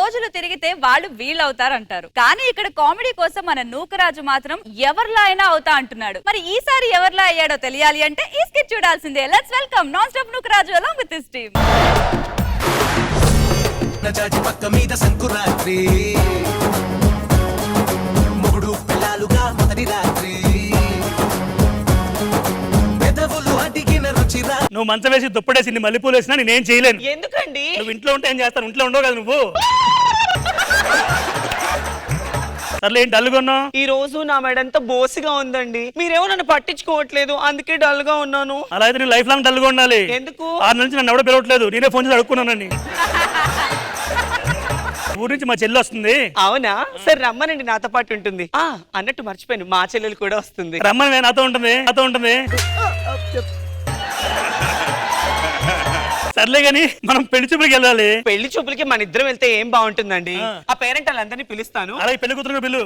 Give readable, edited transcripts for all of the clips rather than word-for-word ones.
రోజులు తిరిగితే వాళ్ళు వీళ్ళవుతారంటారు. కానీ ఇక్కడ కామెడీ కోసం మన నూకరాజు మాత్రం ఎవరిలా అయినా అవుతా అంటున్నాడు. మరి ఈసారి ఎవరిలా అయ్యాడో తెలియాలి అంటే ఈ స్కిట్ చూడాల్సిందే. Let's welcome non stop Nookaraju along with his team. నజాజి పక్క మీద సంకురాత్రి మొగుడు పిల్లాలుగా మొదటి రాత్రి పెదవులు అడిగిన రుచిరా. నువ్వు మంచం వేసి దుప్పడేసి మల్లెపూలు వేసినా నేనేం చేయలేను. ఎందుకండి? నువ్వు ఇంట్లో ఉంటే ఏం చేస్తాను? ఇంట్లో ఉండవు కదా నువ్వు. సర్లే ఏంటి డల్గా ఉన్నావు? ఈ రోజు నా మెడంతా బోసిగా ఉందండి. మీరేమో నన్ను పట్టించుకోవట్లేదు, అందుకే డల్ గా ఉన్నాను. అలా అయితే నేను లైఫ్ లాంగ్ డల్గా ఉండాలి. ఎందుకు? 6 నుంచి నన్ను ఎవడో పిలవట్లేదు, నేనే ఫోన్ చేసి అడుక్కున్నానండి. ఊరి నుంచి మా చెల్లి వస్తుంది. అవునా? సరే రమ్మనండి, నాతో పాటు ఉంటుంది. అన్నట్టు మర్చిపోయాను, మా చెల్లెలు కూడా వస్తుంది. రమ్మని నాతో ఉంటుంది. సర్లే గాని మనం పెళ్లి చూపులకి వెళ్ళాలి. పెళ్లి చూపులకి మన ఇద్దరం వెళ్తే ఏం బాగుంటుందండి. ఆ పేరెంట్ వాళ్ళందరినీ పిలుస్తాను. అలాగే పెళ్లి కూతురు పిల్లు.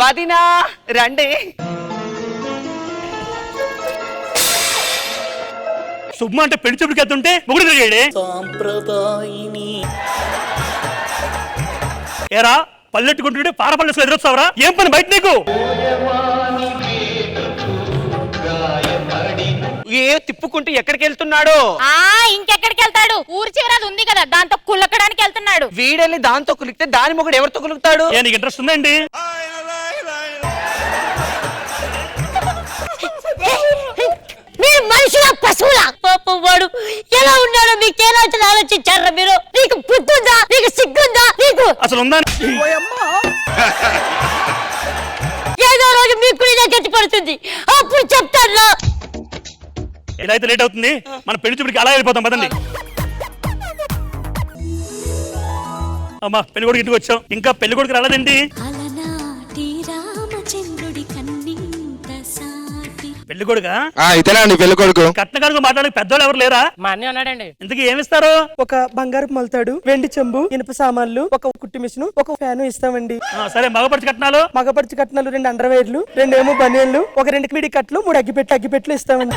వదినా రండి. శుభ్మ అంటే పెళ్లి చూపులకి వెళ్తుంటే మొగుడు తిరిగాడే. ఏరా పల్లెట్టుకుంటుంటే పారపల్లెస్ ఎదురొస్తావరా? ఏం పని బయట నీకు? తిప్పుకుంటూ ఎక్కడికి వెళ్తున్నాడు? ఇంకెక్కడికి వెళ్తాడు? ఊరి చివరది ఉంది కదా, దాంతో కుల్లకడానికి వెళ్తున్నాడు. వీడెళ్ళి దాంతో కులికితే దాని మొగుడు ఎవరితో కులుకుతాడు? నీకు ఇంట్రెస్ట్ ఉందండి? మీరు మనుషుల పశువుల? పాపం వాడు ఎలా ఉన్నాడో మీకేలా ఆలోచించారా మీరు? నీకు బుద్ధుందా? నీకు సిగ్గుందా? నీకు అసలు ఉందా? ఏదో రోజు మీకు ఇదే గట్టి పడుతుంది, అప్పుడు చెప్తాను. ఇలా అయితే లేట్ అవుతుంది, మన పెళ్లి చూపుడికి అలా వెళ్ళిపోతాం పదండి. అమ్మా పెళ్లి కొడుకు ఇంటికి వచ్చాం, ఇంకా పెళ్లి కొడుకు రాలేదండి. పెళ్లి కొడుకా? ఇతనండి పెళ్లి కొడుకు. కట్న కడుగు మాట్లాడే పెద్దోళ్ళు ఎవరు లేరా? మా అన్నీ ఉన్నాడండి. ఇంతకీ ఏమిస్తారు? ఒక బంగారు మొలతాడు, వెండి చెంబు, ఇనుప సామాన్లు, ఒక కుట్టి మిషన్, ఒక ఫ్యాన్ ఇస్తామండి. సరే మగపరిచి కట్నాలు? మగపరిచి కట్నాలు 2 అండర్వేర్లు, 2 ఏమో బనియన్లు, ఒక 2 మిడి కట్లు, 3 అగ్గిపెట్లు ఇస్తామండి.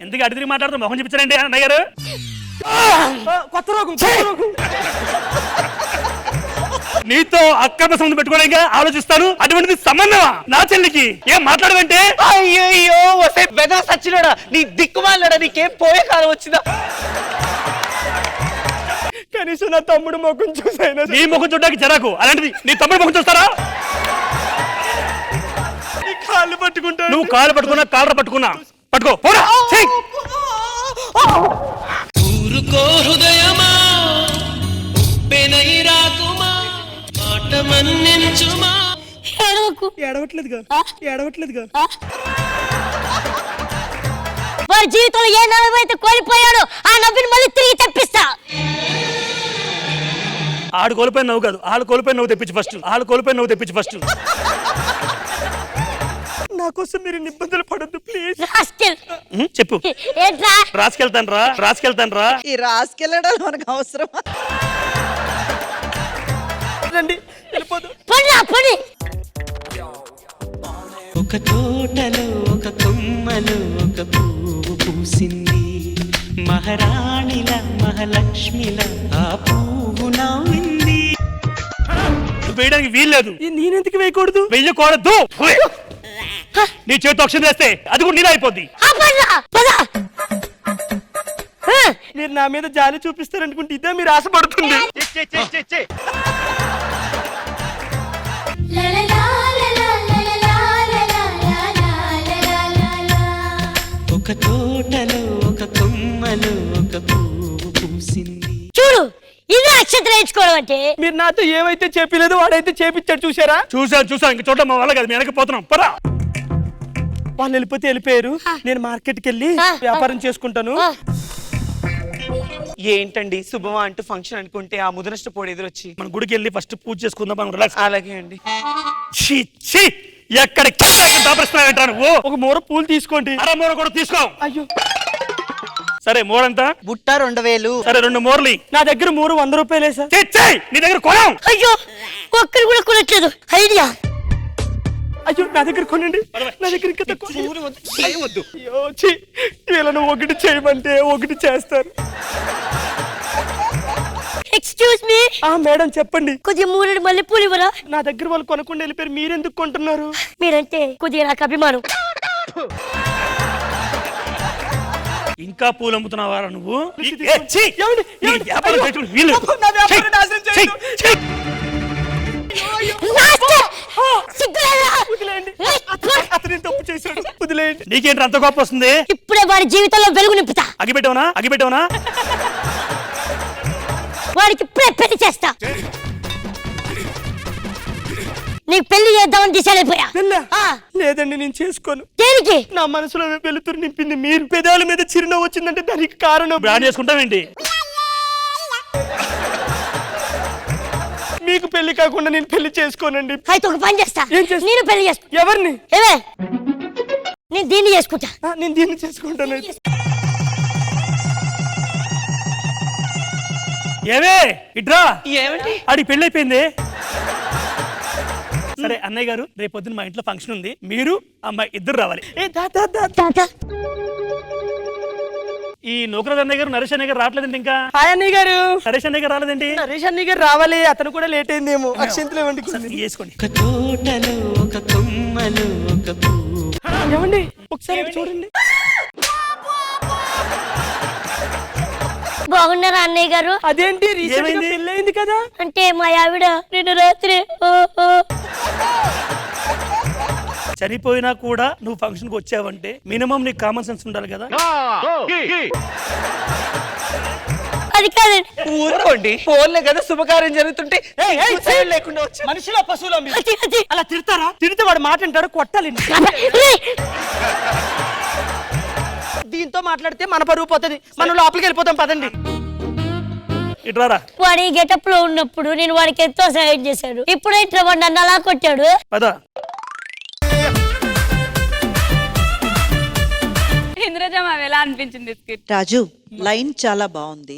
ఎందుకు అడిగి మాట్లాడుతూ మొహం చూపించారండి అన్నయ్య గారు? కొత్త రోగం. నీతో అక్రమ సంబంధం పెట్టుకోవడానికి ఆలోచిస్తాను, అటువంటిది సంబంధమా నా చెల్లికి? ఏం మాట్లాడవంటే? అయ్యో సచ్చినాడా, నీ దిక్కుమాలాడా, నీకేం పోయే కాలం వచ్చిందా? కనీసం నా తమ్ముడు ముఖం చూసైనా. నీ ముఖం చూడడానికి జరాకు, అలాంటిది నీ తమ్ముడు ముఖం చూస్తారా? కాళ్ళు పట్టుకుంటా. నువ్వు కాళ్ళు పట్టుకున్నా కాళ్ళ పట్టుకున్నా పట్టుకో. ఊరుకో హృదయమా, పెనైరాకుమా, మాట మన్నించుమా. ఏడవట్లేదుగా. వారి జీవితంలో ఏ నవ్వైతే కోల్పోయాడో ఆ నవ్వుని మళ్ళీ తిరిగి తెప్పిస్తా. ఆడు కోల్పోయిన నవ్వు కాదు, ఆడు కోల్పోయిన నవ్వు తెప్పించి ఫస్ట్. నా కోసం మీరు ఇబ్బందులు పడొద్దు ప్లీజ్. చెప్పు. ఏంట్రా రాసుకెళ్తాను రా. ఈ రాసుకెళ్ళడం మనకు అవసరమా? రండి వెళ్ళిపోదు. పని ఒక తోటలో ఒక కొమ్మలో ఒక పువ్వు పూసింది, మహారాణిల మహాలక్ష్మిల ఆ పువ్వు నవ్వింది. వేయడానికి వీల్లేదు. నేనెందుకు వేయకూడదు? వెయ్యకూడదు. నీ చేతితో అక్షరం చేస్తే అది కూడా నీలా అయిపోద్ది. మీరు నా మీద జాలి చూపిస్తారనుకుంటే ఇదే మీరు ఆశపడుతుంది. ఒక తోటలో ఒక కొమ్మలో ఒక పువ్వు పూసింది. చూడు, ఇది అక్షంతలు వేయించుకోవడం అంటే. మీరు నాతో ఏమైతే చెప్పలేదు వాడైతే చేపించాడు. చూసారా? చూసాను. ఇంక చూడడం మా వల్ల కాదు, వెనక్కి పోతున్నాం. పరా. వాళ్ళు వెళ్ళిపోయారు. నేను మార్కెట్కి వెళ్ళి వ్యాపారం చేసుకుంటాను. ఏంటండి శుభమా అంటూ ఫంక్షన్ అనుకుంటే ఆ ముదనష్టపోడు ఎదురొచ్చి మన గుడికి వెళ్ళి ఫస్ట్ పూజ చేసుకుందాం, మనం రిలాక్స్. అలాగే అండి. ఎక్కడికి నువ్వు? ఒక మూర పూలు తీసుకోండి. అర మూర కూడా తీసుకో. అయ్యో సరే మూరంతా? బుట్ట 2000. సరే 2 మూరలు. నా దగ్గర 100 రూపాయలే సార్. నీ దగ్గర కొనం. అయ్యో ఒక్కరు కూడా కొనట్లేదు. ఐడియా. అయ్యో నా దగ్గర కొనండి. నా దగ్గర ఇంకా తక్కువ. అయ్యో వీళ్ళను ఒకటి చేయమంటే ఒకటి చేస్తారు. ఎక్స్క్యూజ్ మీ ఆ మేడం చెప్పండి. కొద్దిగా 3 మల్లెపూలు ఇవ్వరా? నా దగ్గర వాళ్ళు కొనకుండా వెళ్ళిపోయారు, మీరెందుకు కొంటున్నారు? మీరంటే కొద్దిగా నాకు అభిమానం. ఇంకా పూలు అమ్ముతున్నావారా నువ్వు? ఏమండి? నీ వ్యాపారం పెట్టుకుని వీళ్ళు. అబ్బో, నా వ్యాపారం నాశనం చేయొద్దు. మాస్టర్! సిగ్గులేదా? వదిలేయండి. అతను తప్పు చేశాడు, వదిలేయండి. నీకేంటి అంత గొప్ప వస్తుంది? ఇప్పుడే వాడి జీవితంలో వెలుగు నింపుతా. అగిపెట్టవునా? వాడికి ఇప్పుడే పెళ్లి చేస్తా. నీకు పెళ్లి చేద్దామని డిసైడ్ అయిపోయా. పెళ్ళా? ఆ, లేదండి, నేను చేసుకోను. దేనికి? నా మనసులో వెలుతురు నింపింది మీరు. పెదాల మీద చిరునవ్వు వచ్చిందంటే దానికి కారణం బ్రాండ్ చేసుకుంటావేంటి? మీకు పెళ్లి కాకుండా నేను పెళ్లి చేసుకోనండి. అయితే ఒక పని చేస్తా. ఏం చేస్తా? నేను పెళ్లి చేస్తా. ఎవరిని? ఏవే నేను దీన్ని చేసుకుంటా. నేను దీన్ని చేసుకుంటానండి. ఏవే ఇట్రా, ఏమండి? ఆడి పెళ్ళైపోయింది. సరే అన్నయ్య గారు, రేపు పొద్దున్న మా ఇంట్లో ఫంక్షన్ ఉంది, మీరు అమ్మాయి ఇద్దరు రావాలి. తాత ఈ నూకరాజ్ అన్నయ్య గారు నరేష్ అన్నయ్య గారు రావట్లేదండి. ఇంకా హాయ్ అన్నయ్య గారు. నరేష్ అన్నయ్య గారు రాలేదండి. నరేష్ అన్నయ్య గారు రావాలి, అతను కూడా లేట్ అయిందేమో. అక్షంతలు ఇవ్వండి. వేసుకోండి. ఒక తోటలో ఒక కొమ్మలో ఒక పువ్వు. ఏమండి ఒకసారి ఇటు చూడండి. బాగున్నారా అన్నయ్య గారు? అదేంటి రీసెంట్ గా ఏమైంది? పెళ్ళయింది కదా? అంటే మా ఆవిడ నిన్న రాత్రి చనిపోయినా కూడా నువ్వు ఫంక్షన్ కి వచ్చావంటే మినిమం నీకు కామన్ సెన్స్ ఉండాలి కదా. అది కాదండి. ఊరుకోండి, ఫోన్లే కదా శుభకార్యం జరుగుతుంటే సైలెంట్ లేకుండా వచ్చి మనిషిలో పశువులో మీరు అది. అలా తిడతారా? తిడితే వాడు మాట అంటాడు, కొట్టాలి. దీంతో మాట్లాడితే మన పరువు పోతుంది. మనం లోపలికి వెళ్ళిపోతాం, పదండి. ఇట్రారా. వాడి గెటప్ లో ఉన్నప్పుడు నేను వాడికి ఎంతో సహాయం చేశాడు. ఇప్పుడైతే వాడు నన్ను అలా కొట్టాడు. పద. ఇంద్రజ మావి ఎలా అనిపించింది స్కిట్? రాజు లైన్ చాలా బాగుంది.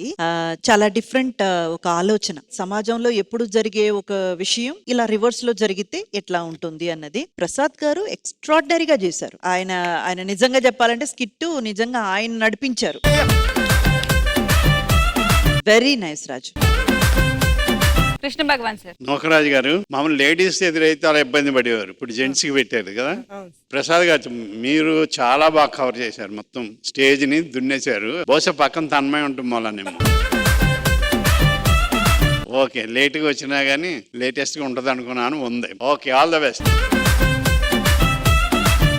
చాలా డిఫరెంట్ ఒక ఆలోచన. సమాజంలో ఎప్పుడు జరిగే ఒక విషయం ఇలా రివర్స్ లో జరిగితే ఎట్లా ఉంటుంది అన్నది ప్రసాద్ గారు ఎక్స్ట్రాడినరీగా చేశారు. ఆయన నిజంగా చెప్పాలంటే స్కిట్ నిజంగా ఆయన నడిపించారు. వెరీ నైస్ రాజు. కృష్ణ భగవాన్ సార్. నూకరాజు గారు మామూలు లేడీస్ ఎదురైతే అలా ఇబ్బంది పడేవారు, ఇప్పుడు జెంట్స్ కి పెట్టారు కదా. ప్రసాద్ గారు మీరు చాలా బాగా కవర్ చేశారు, మొత్తం స్టేజ్ ని దున్నేశారు. బహుశా పక్కన తన్మయ ఉంటుంది మొలనేమో. ఓకే, లేట్గా వచ్చినా గానీ లేటెస్ట్ గా ఉంటది అనుకున్నాను. ఉంది. Okay, all the best.